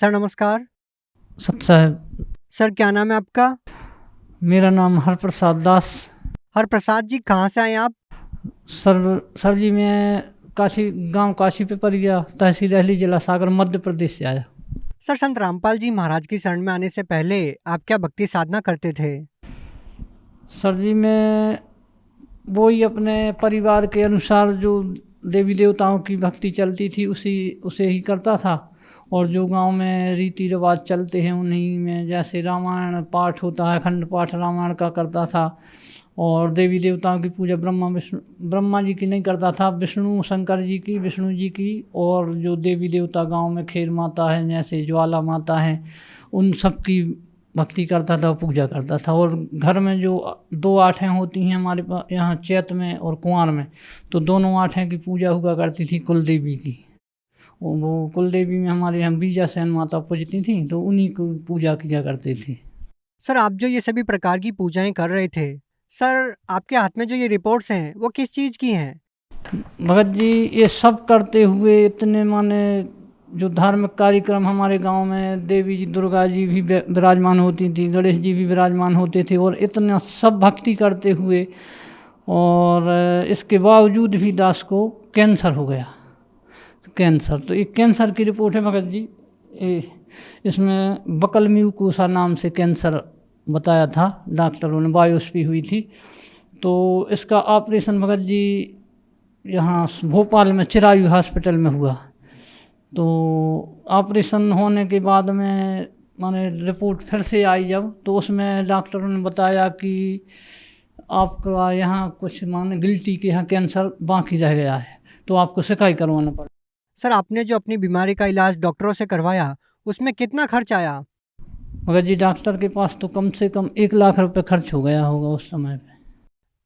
Sir नमस्कार। सत साहब। सर क्या नाम है आपका? मेरा नाम हरप्रसाद दास। हरप्रसाद जी कहाँ से आए आप? सर जी मैं काशी गांव काशी पे पड़ गया, तहसील रहली, जिला सागर, मध्य प्रदेश से आया। सर संत रामपाल जी महाराज की शरण में आने से पहले आप क्या भक्ति साधना करते थे? सर जी मैं वही अपने परिवार के अनुसार जो देवी देवताओं की भक्ति चलती थी उसे ही करता था। और जो गांव में रीति रिवाज चलते हैं उन्हीं में, जैसे रामायण पाठ होता है, अखंड पाठ रामायण का करता था। और देवी देवताओं की पूजा ब्रह्मा जी की नहीं करता था, विष्णु शंकर जी की, विष्णु जी की। और जो देवी देवता गांव में खेर माता है, जैसे ज्वाला माता है, उन सब की भक्ति करता था, पूजा करता था। और घर में जो 2 आठें होती हैं हमारे पास यहाँ चैत में और कुंवार में, तो दोनों आठें की पूजा हुआ करती थी कुल देवी की। वो कुल देवी में हमारे यहाँ बीजा सेन माता पूजती थी, तो उन्हीं को पूजा किया करते थे। सर आप जो ये सभी प्रकार की पूजाएं कर रहे थे, सर आपके हाथ में जो ये रिपोर्ट्स हैं वो किस चीज़ की हैं? भगत जी ये सब करते हुए इतने माने जो धार्मिक कार्यक्रम हमारे गांव में, देवी जी दुर्गा जी भी विराजमान होती थी, गणेश जी भी विराजमान होते थे, और इतना सब भक्ति करते हुए और इसके बावजूद भी दास को कैंसर हो गया। कैंसर, तो एक कैंसर की रिपोर्ट है भगत जी। इसमें बकल म्यूकोसा नाम से कैंसर बताया था डॉक्टरों ने, बायोप्सी हुई थी। तो इसका ऑपरेशन भगत जी यहाँ भोपाल में चिरायु हॉस्पिटल में हुआ। तो ऑपरेशन होने के बाद में माने रिपोर्ट फिर से आई जब, तो उसमें डॉक्टरों ने बताया कि आपका यहाँ कुछ माने गिल्टी के यहाँ कैंसर बाकी रह गया है, तो आपको सिकाई करवाना पड़ा। सर आपने जो अपनी बीमारी का इलाज डॉक्टरों से करवाया उसमें कितना खर्च आया? मगर जी डॉक्टर के पास तो कम से कम 1 लाख रुपए खर्च हो गया होगा उस समय पे।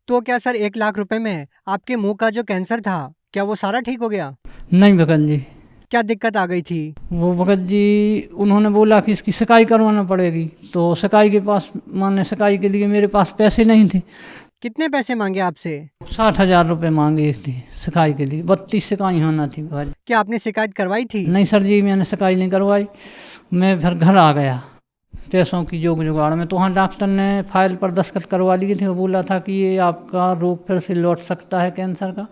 तो क्या सर 1 लाख रुपए में आपके मुंह का जो कैंसर था क्या वो सारा ठीक हो गया? नहीं भगत जी, क्या दिक्कत आ गई थी? वो भगत जी उन्होंने बोला कि इसकी सिकाई करवाना पड़ेगी। तो सिकाई के पास माने सिकाई के लिए मेरे पास पैसे नहीं थे। कितने पैसे मांगे आपसे? 60,000 रुपये मांगे थी सिकाई के लिए, 32 सिकाई होना थी भगत जी। क्या आपने शिकायत करवाई थी? नहीं सर जी, मैंने सिकाई नहीं करवाई। मैं फिर घर आ गया पैसों की जोग जुगाड़ में। तो वहाँ डॉक्टर ने फाइल पर दस्तखत करवा लिए थे, वो बोला था कि ये आपका रोग फिर से लौट सकता है, कैंसर का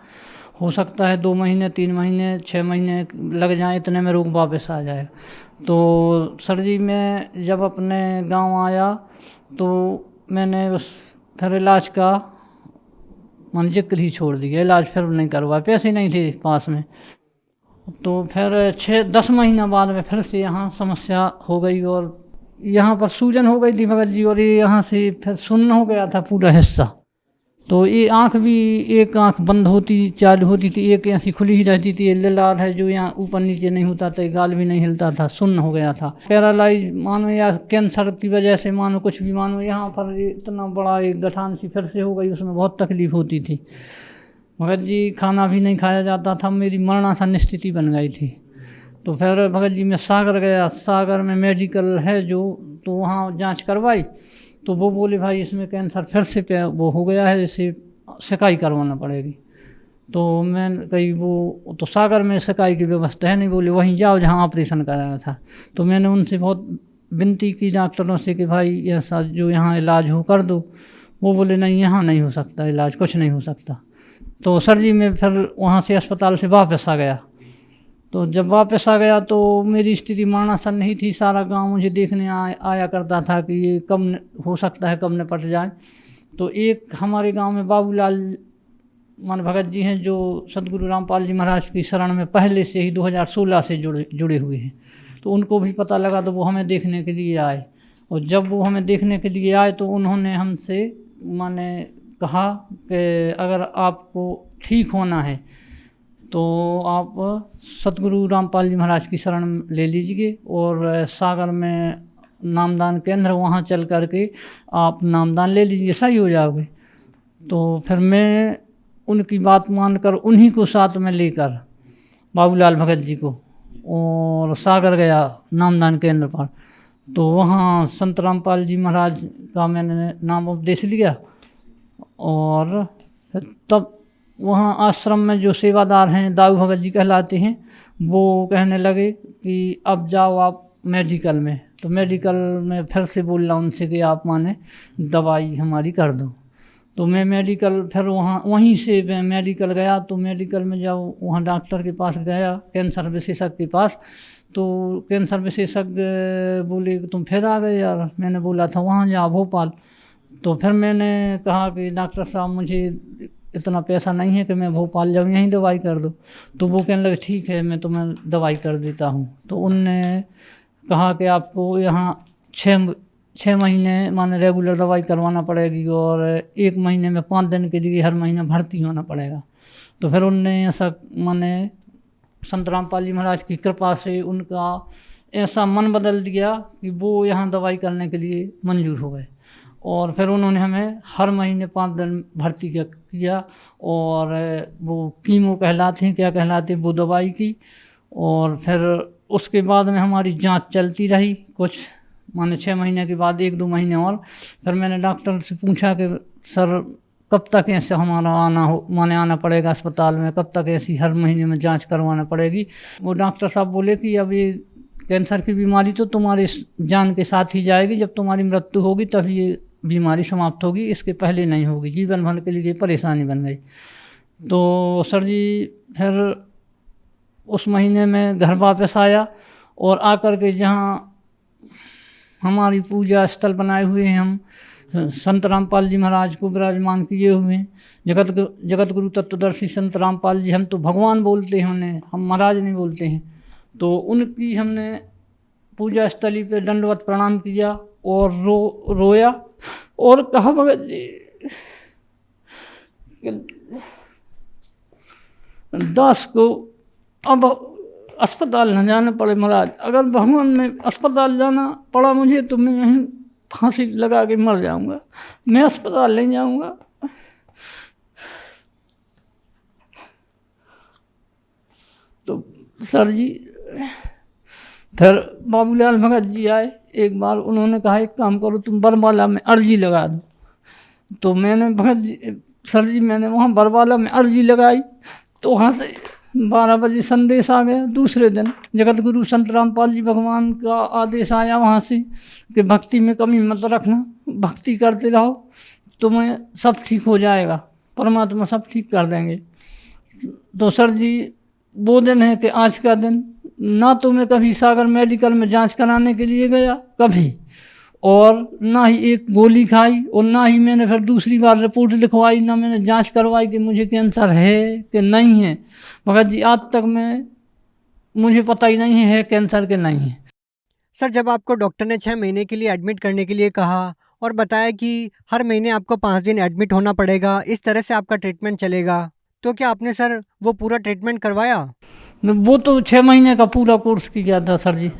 हो सकता है 2 महीने 3 महीने 6 महीने लग जाए, इतने में रोग वापस आ जाएगा। तो सर जी मैं जब अपने गांव आया तो मैंने उस फिर इलाज का मन जिक्र ही छोड़ दिया, इलाज फिर नहीं करवाया, पैसे नहीं थे पास में। तो फिर 6-10 महीना बाद में फिर से यहाँ समस्या हो गई, और यहाँ पर सूजन हो गई थी भगत जी, और ये यहाँ से फिर सुन्न हो गया था पूरा हिस्सा। तो ये आँख भी, एक आँख बंद होती चालू होती थी, एक ऐसी खुली ही रहती थी। ये लिलार है जो यहाँ ऊपर नीचे नहीं होता था, गाल भी नहीं हिलता था, सुन्न हो गया था। पैरालाइज मानो या कैंसर की वजह से मानो कुछ भी मानो, यहाँ पर इतना बड़ा एक गठान सी फिर से हो गई, उसमें बहुत तकलीफ होती थी भगत जी। खाना भी नहीं खाया जाता था, मेरी मरणासन स्थिति बन गई थी। तो फिर भगत जी मैं सागर गया, सागर में मेडिकल है जो, तो वहाँ जांच करवाई, तो वो बोले भाई इसमें कैंसर फिर से वो हो गया है, इसे सिकाई करवाना पड़ेगी। तो मैं कही वो तो सागर में सिकाई की व्यवस्था है नहीं, बोले वहीं जाओ जहाँ ऑपरेशन कराया था। तो मैंने उनसे बहुत विनती की डॉक्टरों से कि भाई ऐसा जो यहाँ इलाज हो कर दो। वो बोले नहीं, यहाँ नहीं हो सकता इलाज, कुछ नहीं हो सकता। तो सर जी मैं फिर वहाँ से अस्पताल से वापस आ गया। तो जब वापस आ गया तो मेरी स्थिति मरणासन नहीं थी, सारा गांव मुझे देखने आया करता था कि ये हो सकता है कब निपट जाए। तो एक हमारे गांव में बाबूलाल मान भगत जी हैं जो सदगुरु रामपाल जी महाराज की शरण में पहले से ही 2016 से जुड़े हुए हैं। तो उनको भी पता लगा, तो वो हमें देखने के लिए आए। और जब वो हमें देखने के लिए आए तो उन्होंने हमसे माने कहा कि अगर आपको ठीक होना है तो आप सतगुरु रामपाल जी महाराज की शरण ले लीजिए, और सागर में नामदान केंद्र, वहाँ चल कर के आप नामदान ले लीजिए, सही हो जाओगे। तो फिर मैं उनकी बात मानकर उन्हीं को साथ में लेकर बाबूलाल भगत जी को और सागर गया नामदान केंद्र पर। तो वहाँ संत रामपाल जी महाराज का मैंने नाम उपदेश लिया, और फिर तब वहाँ आश्रम में जो सेवादार हैं दाऊ भगत जी कहलाते हैं, वो कहने लगे कि अब जाओ आप मेडिकल में, तो मेडिकल में फिर से बोला उनसे कि आप माने दवाई हमारी कर दो। तो मैं मेडिकल फिर वहीं से मैं मेडिकल गया। तो मेडिकल में जब वहाँ डॉक्टर के पास गया, कैंसर विशेषज्ञ के पास, तो कैंसर विशेषज्ञ बोले कि तुम फिर आ गए यार, मैंने बोला था वहाँ जाओ भोपाल। तो फिर मैंने कहा कि डॉक्टर साहब मुझे इतना पैसा नहीं है कि मैं भोपाल जाऊँ, यहीं दवाई कर दो। तो वो कहने लगे ठीक है मैं तुम्हें दवाई कर देता हूँ। तो उनने कहा कि आपको यहाँ 6 महीने माने रेगुलर दवाई करवाना पड़ेगी और 1 महीने में 5 दिन के लिए हर महीने भर्ती होना पड़ेगा। तो फिर उनने ऐसा माने संत रामपाल जी महाराज की कृपा से उनका ऐसा मन बदल दिया कि वो यहाँ दवाई करने के लिए मंजूर हो गए। और फिर उन्होंने हमें हर महीने 5 दिन भर्ती किया और वो कीमो कहलाती क्या कहलाती वो दवाई की। और फिर उसके बाद में हमारी जांच चलती रही कुछ माने 6 महीने के बाद 1-2 महीने और। फिर मैंने डॉक्टर से पूछा कि सर कब तक ऐसे हमारा आना पड़ेगा अस्पताल में, कब तक ऐसी हर महीने में जांच करवाना पड़ेगी। वो डॉक्टर साहब बोले कि अब ये कैंसर की बीमारी तो तुम्हारी जान के साथ ही जाएगी, जब तुम्हारी मृत्यु होगी तब ये बीमारी समाप्त होगी, इसके पहले नहीं होगी, जीवन भर के लिए परेशानी बन गई। तो सर जी फिर उस महीने में घर वापस आया और आकर के जहाँ हमारी पूजा स्थल बनाए हुए हैं हम संत रामपाल जी महाराज को विराजमान किए हुए हैं, जगत गुरु तत्वदर्शी संत रामपाल जी, हम तो भगवान बोलते हैं उन्हें, हम महाराज नहीं बोलते हैं। तो उनकी हमने पूजा स्थली पे दंडवत प्रणाम किया और रोया और कहा भगत जी दास को अब अस्पताल न जाना पड़े महाराज, अगर भगवान में अस्पताल जाना पड़ा मुझे तो मैं यहीं फांसी लगा के मर जाऊंगा, मैं अस्पताल नहीं जाऊंगा। तो सर जी फिर बाबूलाल भगत जी आए एक बार, उन्होंने कहा एक काम करो तुम बरवाला में अर्जी लगा दो। तो मैंने भगत जी सर जी मैंने वहाँ बरवाला में अर्जी लगाई। तो वहाँ से 12 बजे संदेश आ गया। दूसरे दिन जगत गुरु संत रामपाल जी भगवान का आदेश आया वहाँ से कि भक्ति में कमी मत रखना, भक्ति करते रहो, तुम्हें सब ठीक हो जाएगा, परमात्मा सब ठीक कर देंगे। तो सर जी वो दिन है कि आज का दिन, ना तो मैं कभी सागर मेडिकल में जांच कराने के लिए गया कभी, और ना ही एक गोली खाई, और ना ही मैंने फिर दूसरी बार रिपोर्ट लिखवाई, ना मैंने जांच करवाई कि मुझे कैंसर है कि नहीं है। भगत जी आज तक मुझे पता ही नहीं है कैंसर के नहीं है। सर जब आपको डॉक्टर ने 6 महीने के लिए एडमिट करने के लिए कहा और बताया कि हर महीने आपको 5 दिन एडमिट होना पड़ेगा, इस तरह से आपका ट्रीटमेंट चलेगा, तो क्या आपने सर वो पूरा ट्रीटमेंट करवाया? वो तो 6 महीने का पूरा कोर्स किया था सर जी।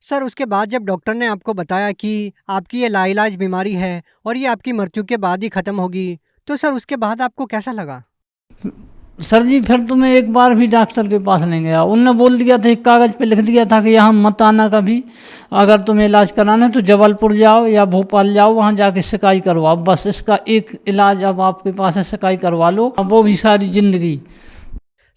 सर उसके बाद जब डॉक्टर ने आपको बताया कि आपकी ये लाइलाज बीमारी है और ये आपकी मृत्यु के बाद ही ख़त्म होगी, तो सर उसके बाद आपको कैसा लगा? सर जी फिर तो मैं एक बार भी डॉक्टर के पास नहीं गया। उनने बोल दिया था, एक कागज़ पे लिख दिया था कि यहाँ मत आना कभी, अगर तुम्हें इलाज कराना है तो जबलपुर जाओ या भोपाल जाओ, वहाँ जाके सिकाई करवाओ, बस इसका एक इलाज अब आपके पास है, सिकाई करवा लो, अब वो भी सारी ज़िंदगी।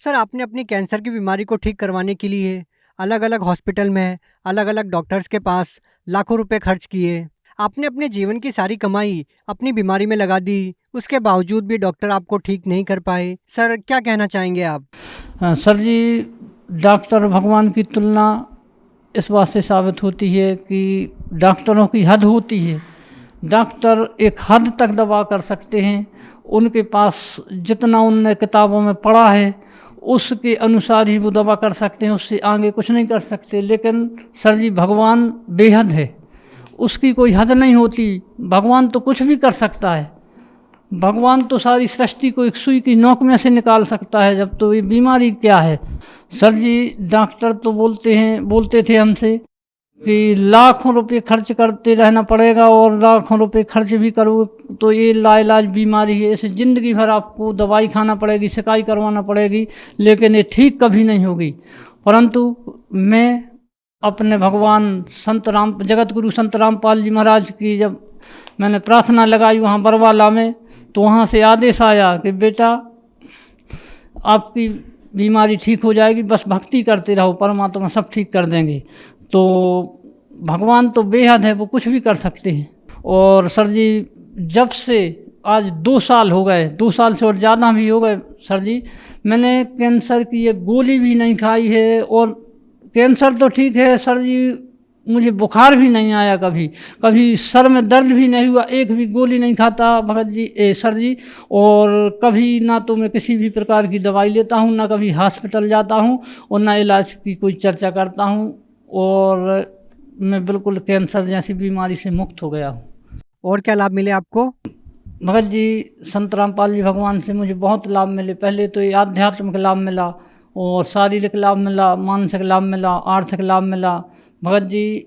सर आपने अपनी कैंसर की बीमारी को ठीक करवाने के लिए अलग अलग हॉस्पिटल में अलग अलग डॉक्टर्स के पास लाखों रुपए खर्च किए, आपने अपने जीवन की सारी कमाई अपनी बीमारी में लगा दी, उसके बावजूद भी डॉक्टर आपको ठीक नहीं कर पाए। सर क्या कहना चाहेंगे आप? सर जी डॉक्टर भगवान की तुलना इस बात से साबित होती है कि डॉक्टरों की हद होती है। डॉक्टर एक हद तक दवा कर सकते हैं, उनके पास जितना उनने किताबों में पढ़ा है उसके अनुसार ही वो दवा कर सकते हैं, उससे आगे कुछ नहीं कर सकते। लेकिन सर जी भगवान बेहद है, उसकी कोई हद नहीं होती, भगवान तो कुछ भी कर सकता है। भगवान तो सारी सृष्टि को एक सुई की नोक में से निकाल सकता है, जब तो ये बीमारी क्या है। सर जी डॉक्टर तो बोलते थे हमसे कि लाखों रुपए खर्च करते रहना पड़ेगा, और लाखों रुपए खर्च भी करो तो ये लाइलाज बीमारी है, इसे ज़िंदगी भर आपको दवाई खाना पड़ेगी, सिकाई करवाना पड़ेगी, लेकिन ये ठीक कभी नहीं होगी। परंतु मैं अपने भगवान जगत गुरु संत रामपाल जी महाराज की जब मैंने प्रार्थना लगाई वहाँ बरवाला में, तो वहाँ से आदेश आया कि बेटा आपकी बीमारी ठीक हो जाएगी, बस भक्ति करते रहो, परमात्मा सब ठीक कर देंगे। तो भगवान तो बेहद है, वो कुछ भी कर सकते हैं। और सर जी जब से आज 2 साल हो गए, 2 साल से और ज़्यादा भी हो गए सर जी, मैंने कैंसर की एक गोली भी नहीं खाई है। और कैंसर तो ठीक है सर जी, मुझे बुखार भी नहीं आया कभी, कभी सर में दर्द भी नहीं हुआ, एक भी गोली नहीं खाता भगत जी सर जी। और कभी ना तो मैं किसी भी प्रकार की दवाई लेता हूँ, ना कभी हॉस्पिटल जाता हूँ, और ना इलाज की कोई चर्चा करता हूँ। और मैं बिल्कुल कैंसर जैसी बीमारी से मुक्त हो गया हूँ। और क्या लाभ मिले आपको? भगत जी संत रामपाल जी भगवान से मुझे बहुत लाभ मिले। पहले तो ये आध्यात्मिक लाभ मिला, और शारीरिक लाभ मिला, मानसिक लाभ मिला, आर्थिक लाभ मिला। भगत जी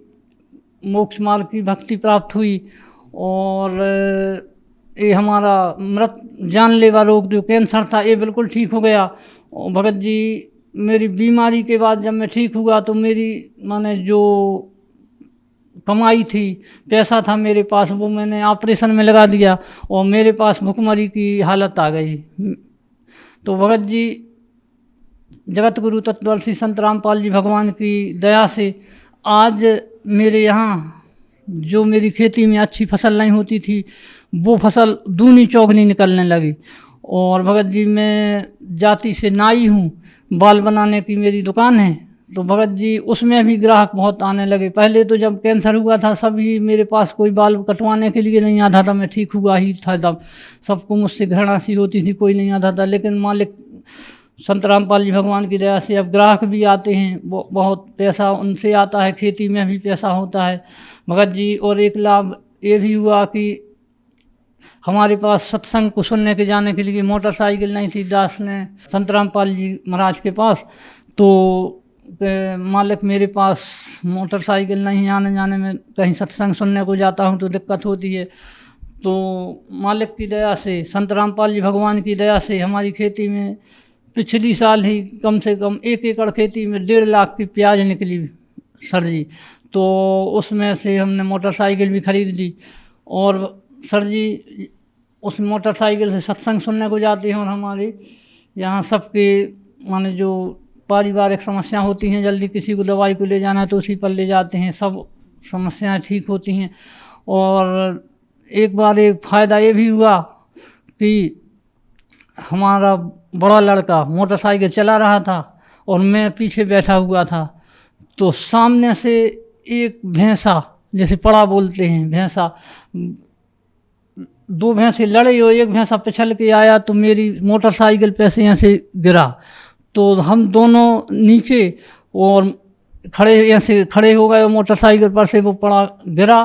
मोक्ष मार्ग की भक्ति प्राप्त हुई, और ये हमारा मृत जानलेवा रोग जो कैंसर था ये बिल्कुल ठीक हो गया। और भगत जी मेरी बीमारी के बाद जब मैं ठीक हुआ तो मेरी माने जो कमाई थी, पैसा था मेरे पास, वो मैंने ऑपरेशन में लगा दिया, और मेरे पास भुखमरी की हालत आ गई। तो भगत जी जगत गुरु तत्वदर्शी संत रामपाल जी भगवान की दया से आज मेरे यहाँ जो मेरी खेती में अच्छी फसल नहीं होती थी, वो फसल दूनी चौगनी निकलने लगी। और भगत जी मैं जाति से नाई हूँ, बाल बनाने की मेरी दुकान है, तो भगत जी उसमें भी ग्राहक बहुत आने लगे। पहले तो जब कैंसर हुआ था सभी मेरे पास कोई बाल कटवाने के लिए नहीं आता था, मैं ठीक हुआ ही था तब सबको मुझसे घृणा सी होती थी, कोई नहीं आता था। लेकिन मालिक संत रामपाल जी भगवान की दया से अब ग्राहक भी आते हैं, वो बहुत पैसा उनसे आता है, खेती में भी पैसा होता है भगत जी। और एक लाभ ये भी हुआ कि हमारे पास सत्संग को सुनने के जाने के लिए मोटरसाइकिल नहीं थी दास ने संत रामपाल जी महाराज के पास, तो मालिक मेरे पास मोटरसाइकिल नहीं, आने जाने में कहीं सत्संग सुनने को जाता हूँ तो दिक्कत होती है। तो मालिक की दया से, संत रामपाल जी भगवान की दया से हमारी खेती में पिछली साल ही कम से कम 1 एकड़ खेती में 1.5 लाख की प्याज निकली सर जी। तो उसमें से हमने मोटरसाइकिल भी खरीद ली। और सर जी उस मोटरसाइकिल से सत्संग सुनने को जाते हैं, और हमारे यहाँ सबके माने जो पारिवारिक समस्या होती हैं, जल्दी किसी को दवाई को ले जाना है तो उसी पर ले जाते हैं, सब समस्याएं ठीक होती हैं। और एक बार एक फ़ायदा ये भी हुआ कि हमारा बड़ा लड़का मोटरसाइकिल चला रहा था और मैं पीछे बैठा हुआ था, तो सामने से एक भैंसा, जैसे पड़ा बोलते हैं भैंसा, 2 भैंसे लड़े और एक भैंसा पिछल के आया तो मेरी मोटरसाइकिल पे से यहाँ से गिरा। तो हम दोनों नीचे और ऐसे खड़े हो गए, और मोटरसाइकिल पर से वो पड़ा गिरा।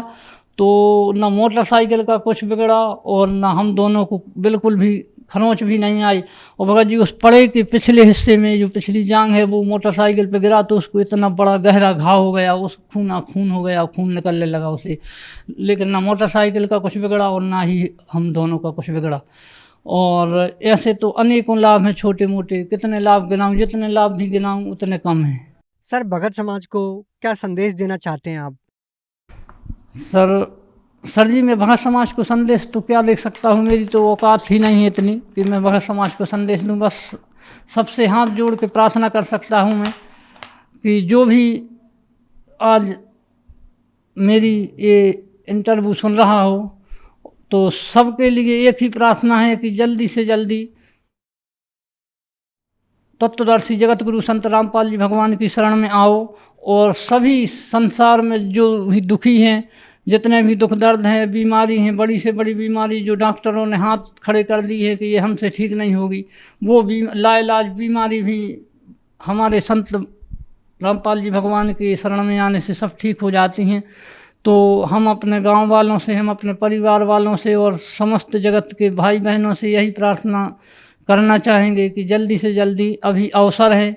तो ना मोटरसाइकिल का कुछ बिगड़ा और ना हम दोनों को बिल्कुल भी खरोंच भी नहीं आई। और भगत जी उस पड़े के पिछले हिस्से में जो पिछली जांग है वो मोटरसाइकिल पे गिरा, तो उसको इतना बड़ा गहरा घाव हो गया, उस खून हो गया, खून निकलने लगा उसे। लेकिन ना मोटरसाइकिल का कुछ बिगड़ा और ना ही हम दोनों का कुछ बिगड़ा। और ऐसे तो अनेकों लाभ हैं छोटे मोटे, कितने लाभ गिनाऊं, जितने लाभ भी गिनाऊं उतने कम हैं। सर भगत समाज को क्या संदेश देना चाहते हैं आप? सर जी मैं भगत समाज को संदेश तो क्या दे सकता हूँ, मेरी तो औकात ही नहीं है इतनी कि मैं भगत समाज को संदेश दूँ। बस सबसे हाथ जोड़ के प्रार्थना कर सकता हूँ मैं कि जो भी आज मेरी ये इंटरव्यू सुन रहा हो, तो सबके लिए एक ही प्रार्थना है कि जल्दी से जल्दी तत्वदर्शी जगत गुरु संत रामपाल जी भगवान की शरण में आओ। और सभी संसार में जो भी दुखी हैं, जितने भी दुख दर्द हैं, बीमारी हैं, बड़ी से बड़ी बीमारी जो डॉक्टरों ने हाथ खड़े कर दी है कि ये हमसे ठीक नहीं होगी, वो भी लाइलाज बीमारी भी हमारे संत रामपाल जी भगवान की शरण में आने से सब ठीक हो जाती हैं। तो हम अपने गांव वालों से, हम अपने परिवार वालों से और समस्त जगत के भाई बहनों से यही प्रार्थना करना चाहेंगे कि जल्दी से जल्दी अभी अवसर है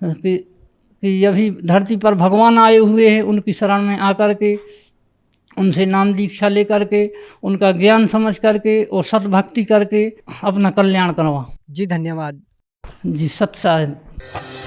कि अभी धरती पर भगवान आए हुए हैं, उनकी शरण में आकर के उनसे नाम दीक्षा लेकर के, उनका ज्ञान समझ करके और सतभक्ति करके अपना कल्याण करवा। जी धन्यवाद। जी सत साहेब।